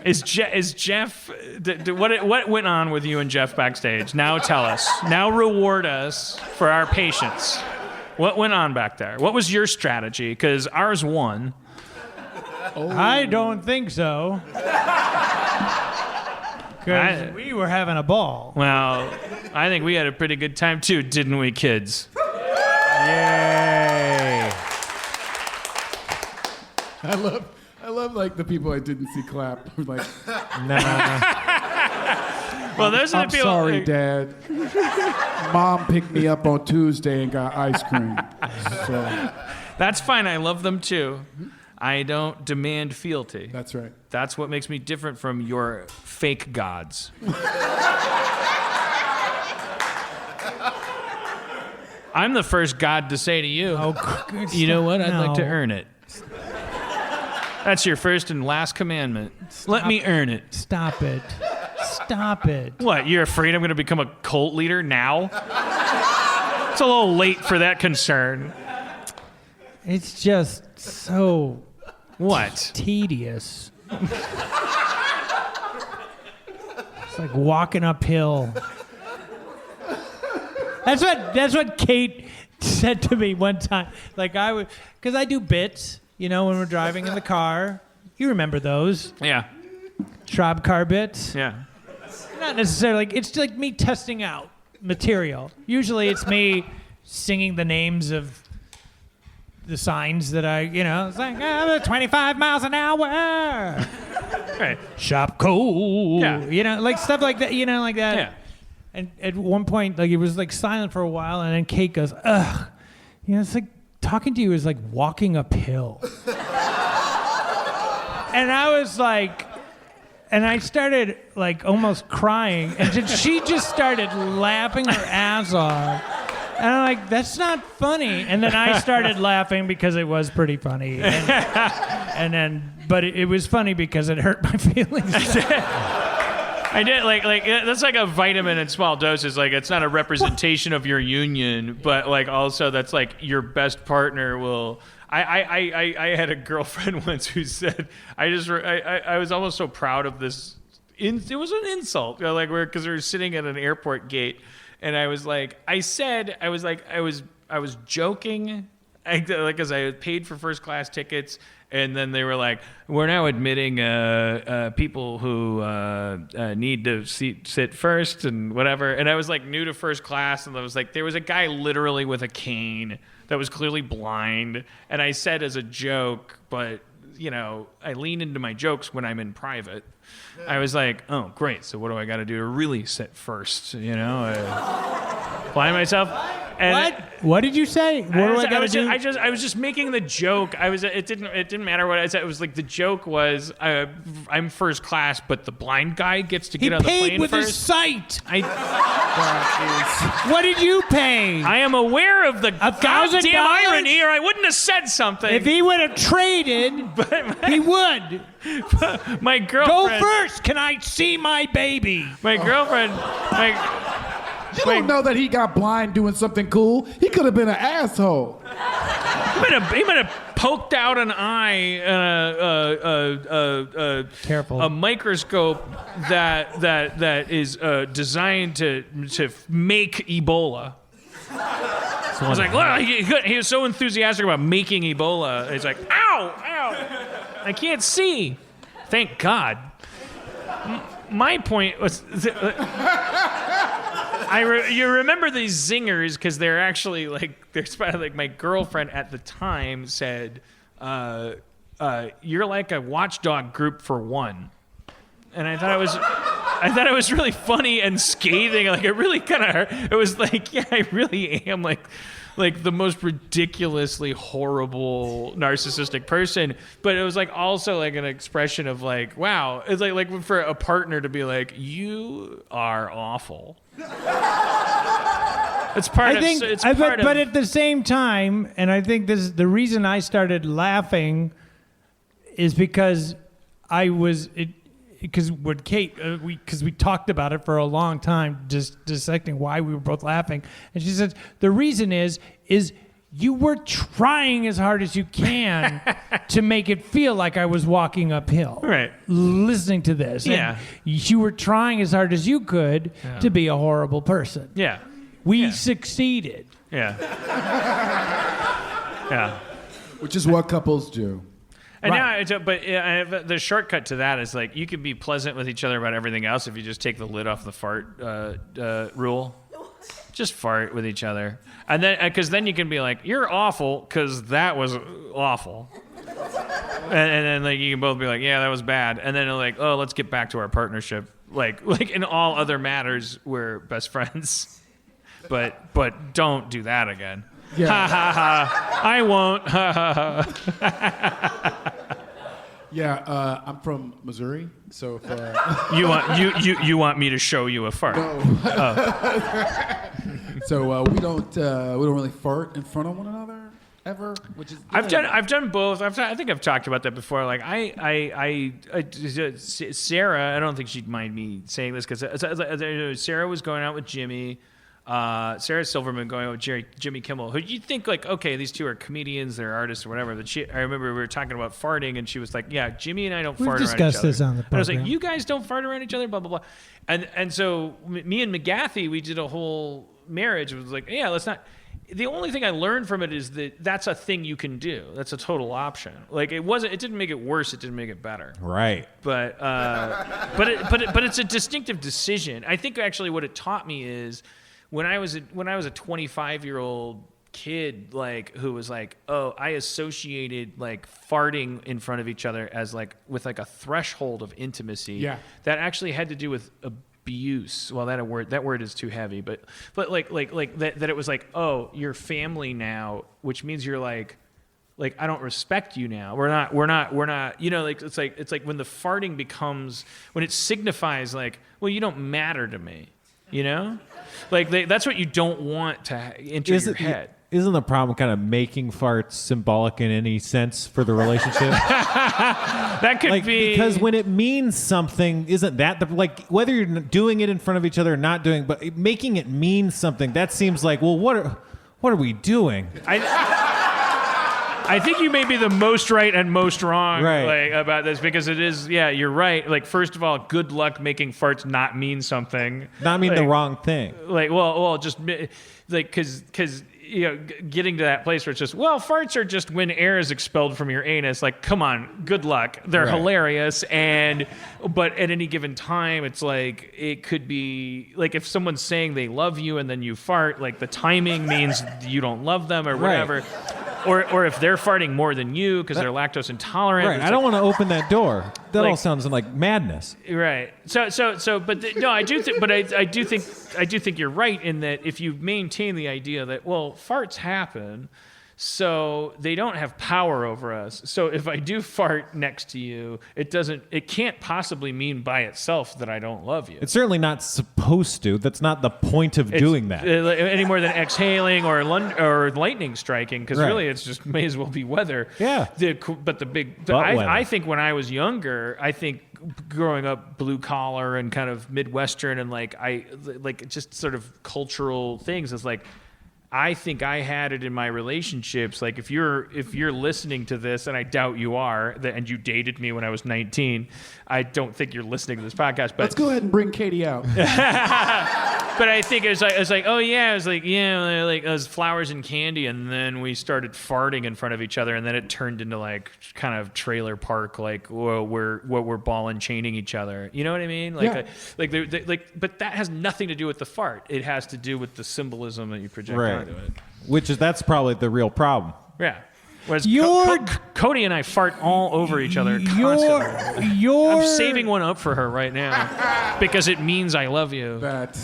Is Jeff? What went on with you and Jeff backstage? Now tell us. Now reward us for our patience. What went on back there? What was your strategy? Because ours won. Oh. I don't think so. Because we were having a ball. Well, I think we had a pretty good time too, didn't we, kids? Yay! I love like the people I didn't see clap. Like, nah. Well, those are the people. I'm sorry, Dad. Mom picked me up on Tuesday and got ice cream. So. That's fine. I love them too. I don't demand fealty. That's right. That's what makes me different from your fake gods. I'm the first god to say to you, you know what? I'd like to earn it. That's your first and last commandment. Let me earn it. Stop it. Stop it. What, you're afraid I'm going to become a cult leader now? It's a little late for that concern. It's just so... What? Tedious. It's like walking uphill. That's what Kate said to me one time. Like because I do bits, when we're driving in the car. You remember those? Yeah. Schraub car bits. Yeah. Not necessarily. It's like me testing out material. Usually it's me singing the names of the signs that it's like 25 miles an hour. Right. Shop cold. Yeah. Like stuff like that. Like that. Yeah. And at one point, like it was like silent for a while, and then Kate goes, "Ugh, it's like talking to you is like walking uphill." And I was like, and I started like almost crying, and then she just started laughing her ass off. And I'm like, that's not funny. And then I started laughing because it was pretty funny. But it was funny because it hurt my feelings. I did like that's like a vitamin in small doses. Like it's not a representation of your union, but like also that's like your best partner will. I had a girlfriend once who said I was almost so proud of this. It was an insult, because we were sitting at an airport gate. And I was joking, because I had paid for first class tickets, and then they were like, "We're now admitting people who need to sit first and whatever." And I was like new to first class, and I was like, there was a guy literally with a cane that was clearly blind, and I said as a joke, but I lean into my jokes when I'm in private. I was like, oh, great. So what do I got to do to really sit first? Blind myself. And what did you say? What do I got to do? I was just making the joke. It didn't matter what I said. It was like the joke was I'm first class, but the blind guy gets to get on the plane first. He paid with his sight. What did you pay? I am aware of the goddamn irony, or I wouldn't have said something. If he would have traded, he would. My girlfriend. Go first. Can I see my baby? My girlfriend. You don't know that he got blind doing something cool. He could have been an asshole. He might have poked out an eye and a microscope that is designed to make Ebola. I was like, look, he was so enthusiastic about making Ebola. He's like, ow, I can't see. Thank God. My point was, you remember these zingers because they're actually like my girlfriend at the time said, you're like a watchdog group for one. And I thought it was really funny and scathing. Like it really kind of hurt. It was like, yeah, I really am like the most ridiculously horrible narcissistic person. But it was like also like an expression of like, wow, it's like for a partner to be like, you are awful. It's part of. But at the same time, and I think this is the reason I started laughing, is because I was because with Kate, because we talked about it for a long time, just dissecting why we were both laughing, and she said the reason is you were trying as hard as you can to make it feel like I was walking uphill. Right. Listening to this. Yeah. And you were trying as hard as you could to be a horrible person. Yeah. We succeeded. Yeah. Yeah. Which is what couples do. And now, the shortcut to that is like you can be pleasant with each other about everything else if you just take the lid off the fart rule. Just fart with each other, and then because then you can be like, "You're awful," because that was awful, and then like you can both be like, "Yeah, that was bad," and then like, "Oh, let's get back to our partnership." Like in all other matters, we're best friends, but don't do that again. Yeah. Ha ha ha! I won't. Ha ha ha! Yeah, I'm from Missouri, so if, You want me to show you a fart? so we don't really fart in front of one another ever, which is I've done both. I think I've talked about that before. Like Sarah, I don't think she'd mind me saying this because Sarah was going out with Jimmy. Sarah Silverman going out with Jimmy Kimmel, who you think like, okay, these two are comedians, they're artists or whatever. But I remember we were talking about farting, and she was like, "Yeah, Jimmy and I don't fart around each other." We've discussed this on the program. And I was like, "You guys don't fart around each other, blah blah blah." And so me and McGathy, we did a whole marriage. It was like, yeah, let's not. The only thing I learned from it is that that's a thing you can do. That's a total option. Like it didn't make it worse. It didn't make it better. Right. But it's a distinctive decision. I think actually what it taught me is when I was a 25-year-old kid, like who was like, oh, I associated like farting in front of each other as like with like a threshold of intimacy. Yeah. That actually had to do with abuse. Well, that word is too heavy, but like that it was like, oh, you're family now, which means you're like I don't respect you now. We're not, you know, like it's like when the farting becomes, when it signifies like, well, you don't matter to me, you know? Like that's what you don't want to enter your head. Isn't the problem kind of making farts symbolic in any sense for the relationship? That could be. Because when it means something, isn't that like whether you're doing it in front of each other or not doing, but making it mean something, that seems like, well, what are we doing? I think you may be the most right and most wrong right. like, about this because it is, yeah, you're right. Like, first of all, good luck making farts not mean something. Not mean like, the wrong thing. Like, well, just like, because you know, getting to that place where it's just, well, farts are just when air is expelled from your anus. Like, come on, good luck. They're right. hilarious. But at any given time, it's like, it could be, like, if someone's saying they love you and then you fart, like, the timing means you don't love them or whatever. Right. Or if they're farting more than you because they're lactose intolerant. Right. I don't want to open that door. That all sounds like madness. Right. No, I do think, but I do think you're right in that if you maintain the idea that, well, farts happen, so they don't have power over us. So if I do fart next to you, it can't possibly mean by itself that I don't love you. It's certainly not supposed to. That's not the point of doing that. Any more than exhaling or lightning striking, because right. really it's just may as well be weather. Yeah. I think when I was younger, I think growing up blue collar and kind of Midwestern and like just sort of cultural things is like, I think I had it in my relationships. Like if you're listening to this, and I doubt you are, and you dated me when I was 19, I don't think you're listening to this podcast. But let's go ahead and bring Katie out. But I think it was flowers and candy, and then we started farting in front of each other, and then it turned into like kind of trailer park, like we're ball and chaining each other. You know what I mean? Like, yeah. But that has nothing to do with the fart. It has to do with the symbolism that you project right. onto it. That's probably the real problem. Yeah. Whereas Cody and I fart all over each other constantly. I'm saving one up for her right now because it means I love you. That's